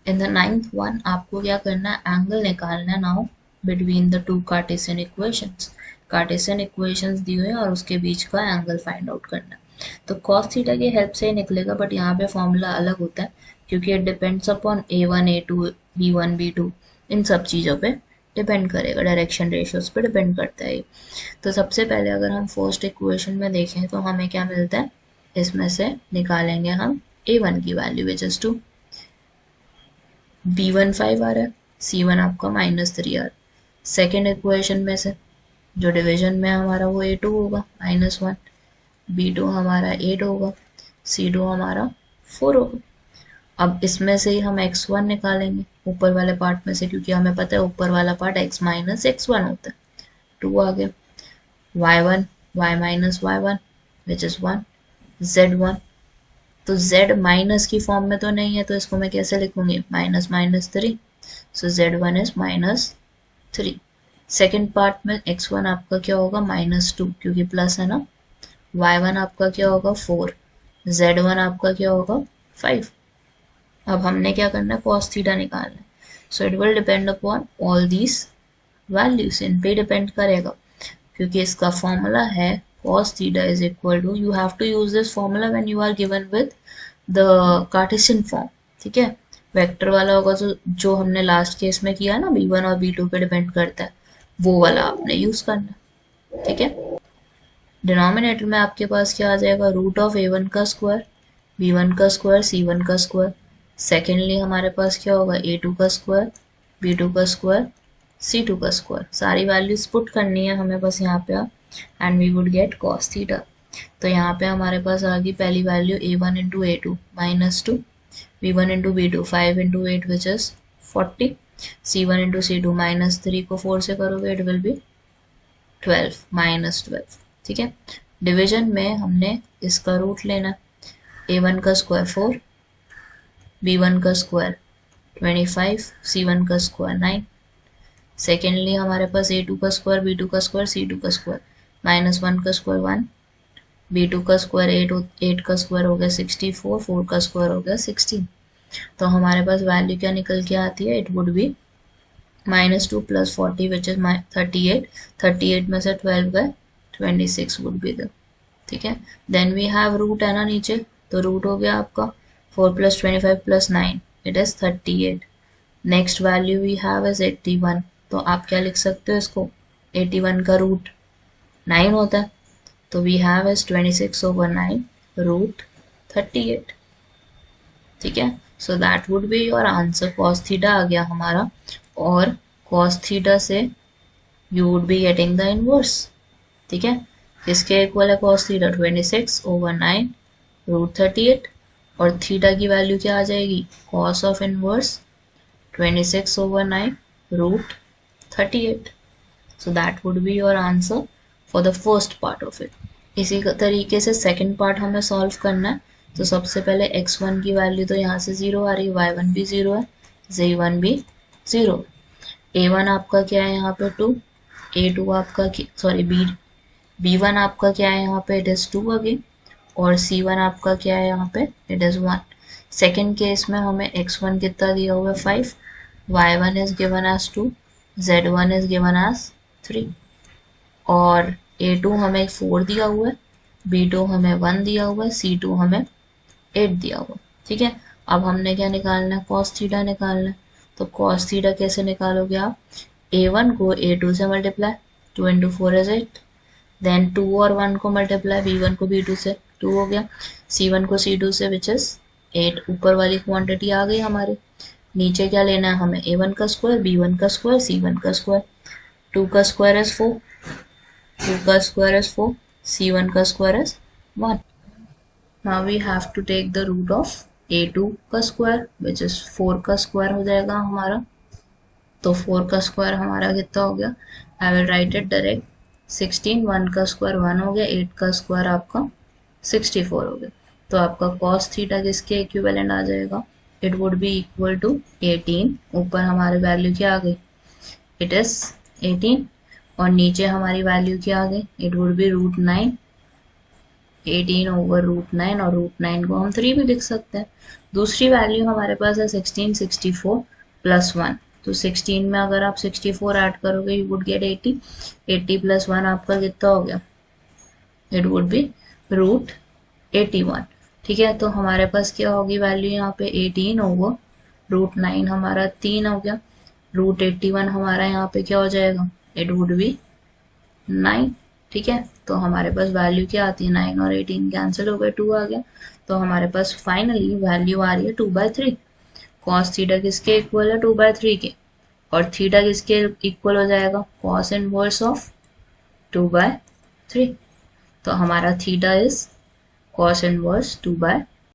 In the ninth one आपको क्या करना है, एंगल निकालना है now between the two Cartesian equations. Cartesian equations दी हुई है और उसके बीच का एंगल फाइंड आउट करना है। तो cos थीटा की हेल्प से ही निकलेगा, बट यहाँ पे फॉर्मूला अलग होता है क्योंकि it depends upon a1 a2 b1 b2, इन सब चीज़ों पे डिपेंड करेगा, डायरेक्शन रेशियोज पे डिपेंड करता है ये। तो सबसे पहले अगर हम फर्स्ट इक्वेशन में देखें तो हमें क्या मिलता है, इसमें से निकालेंगे हम a1 की वैल्यू विच इज 2, b1 5 आ रहा है, c1 आपका -3 आ रहा है। सेकेंड इक्वेशन में से जो डिवीजन में हमारा वो a2 होगा -1, b2 हमारा 8 होगा, c2 हमारा 4 होगा। अब इसमें से ही हम x1 निकालेंगे ऊपर वाले पार्ट में से, क्योंकि हमें पता है ऊपर वाला पार्ट x माइनस x1 होता है। 2 आ गया, y1 y minus y1 which is 1, z1 तो z माइनस की फॉर्म में तो नहीं है, तो इसको मैं कैसे लिखूंगी, minus minus 3, so z1 is -3। Second part में x1 आपका क्या होगा, -2 क्योंकि प्लस है ना, y1 आपका क्या होगा 4, z1 आपका क्या होगा 5। अब हमने क्या करना है, cos थीटा निकालना है, so it will depend upon all these values, इन पे डिपेंड करेगा क्योंकि इसका फॉर्मूला है cos theta is equal to, you have to use this formula when you are given with the Cartesian form, ठीक है। वेक्टर वाला होगा तो जो हमने लास्ट केस में किया ना, b1 और b2 पे डिपेंड करता है, वो वाला आपने यूज करना, ठीक है। डिनोमिनेटर में आपके पास क्या आ जाएगा, रूट ऑफ a1 का स्क्वायर, b1 का स्क्वायर, c1 का स्क्वायर। सेकेंडली हमारे पास क्या होगा, a2 का स्क्वायर, b2 का स्क्वायर, c2 का स्क्वायर। सारी वैल्यूज पुट करनी है हमें बस यहाँ पे, and we would get cos theta. तो यहाँ पे हमारे पास आ गई पहली value a1 into a2 -2, b1 into b2 5 into 8 which is 40, c1 into c2 -3 को 4 से करोगे इट विल बी 12 -12, ठीक है। डिवीजन में हमने इसका रूट लेना, a1 का स्क्वायर 4, b1 का स्क्वायर 25, c1 का स्क्वायर 9। सेकेंडली हमारे पास a2 का स्क्वायर, b2 का स्क्वायर, c2 का स्क्वायर, -1 का स्क्वायर 1, b2 का स्क्वायर 8 का स्क्वायर हो गया 64, 4 का स्क्वायर हो गया 16। तो हमारे पास वैल्यू क्या निकल के आती है, it would B -2 + 40 which is 38, 38 में से 12 गए 26 वुड बी द, ठीक है। देन वी हैव रूट है ना नीचे, तो रूट हो गया आपका 4 + 25 + 9 it is 38। Next value we have is 81, तो आप क्या लिख सकते हो इसको, 81 का रूट 9 होता है, तो वी हैव इज 26/9 रूट 38, ठीक है। So that would be your answer, cos theta आ गया हमारा, और cos थीटा से you would be getting the inverse, ठीक है। किसके इक्वल है cos थीटा, 26/9 रूट 38, और थीटा की वैल्यू क्या आ जाएगी, cos of inverse 26/9 root 38। So that would be your answer for the first part of it. इसी तरीके से सेकंड पार्ट हमें सॉल्व करना है। तो सबसे पहले x1 की वैल्यू तो यहाँ से 0 आ रही है, y1 भी 0 है, z1 भी 0। a1 आपका क्या है यहाँ पे 2, a2 आपका सॉरी b1 आपका क्या है यहाँ पे, इट इज 2 अगेन, और c1 आपका क्या है यहाँ पे, इट इज 1। सेकेंड केस में हमें x1 कितना दिया हुआ है 5, y1 is given as 2, z1 is given as 3, और a2 हमें 4 दिया हुआ है, b2 हमें 1 दिया हुआ है, c2 हमें 8 दिया हुआ है, ठीक है। अब हमने क्या निकालना है, cos थीटा निकालना है। तो cos थीटा कैसे निकालोगे आप, a1 को a2 से मल्टीप्लाई, 2 × 4 इज 8, देन 2 और 1 को मल्टीप्लाई, b1 को b2 से 2 हो गया, c1 को c2 से विच इज 8। ऊपर वाली क्वांटिटी आ गई हमारी, नीचे क्या लेना है हमें, a1 का स्क्वायर, b1 का स्क्वायर, c1 का स्क्वायर, 2 का स्क्वायर इज 4, 2 का स्क्वायर इज 4, c1 का स्क्वायर is 1। Now we have to take the root of a2 का स्क्वायर विच इज 4 का स्क्वायर हो जाएगा हमारा, तो 4 का स्क्वायर हमारा कितना हो गया, I will write it direct, 16, 1 का स्क्वायर 1 हो गया, 8 का स्क्वायर आपका 64 हो गया। तो आपका cos थीटा किसके इक्विवेलेंट आ जाएगा, it would be equal to 18, ऊपर हमारी वैल्यू क्या आ गई, इट इज 18, और नीचे हमारी वैल्यू क्या आ गई, इट वुड बी √9, 18 ओवर √9, और √9 को हम 3 भी लिख सकते हैं। दूसरी वैल्यू हमारे पास है 1664 प्लस 1। तो 16 में अगर आप 64 ऐड करोगे यू वुड गेट 80। 80 प्लस 1 आपका कितना हो गया, इट वुड बी रूट 81। ठीक है, तो हमारे पास क्या होगी वैल्यू यहाँ पे 18 होगा, रूट 9 हमारा 3 हो गया, रूट 81 हमारा यहाँ पे क्या हो जाएगा, इट वुड बी 9। ठीक है, तो हमारे पास वैल्यू क्या आती है, 9 और 18 कैंसिल हो गए, 2 आ गया। तो हमारे पास फाइनली वैल्यू आ रही है 2/3। कॉस थीटा किसके इक्वल है, 2/3 के, और थीटा किसके इक्वल हो जाएगा, कॉस इनवर्स ऑफ 2/3। तो हमारा थीटा इज कॉस इनवर्स 2/3।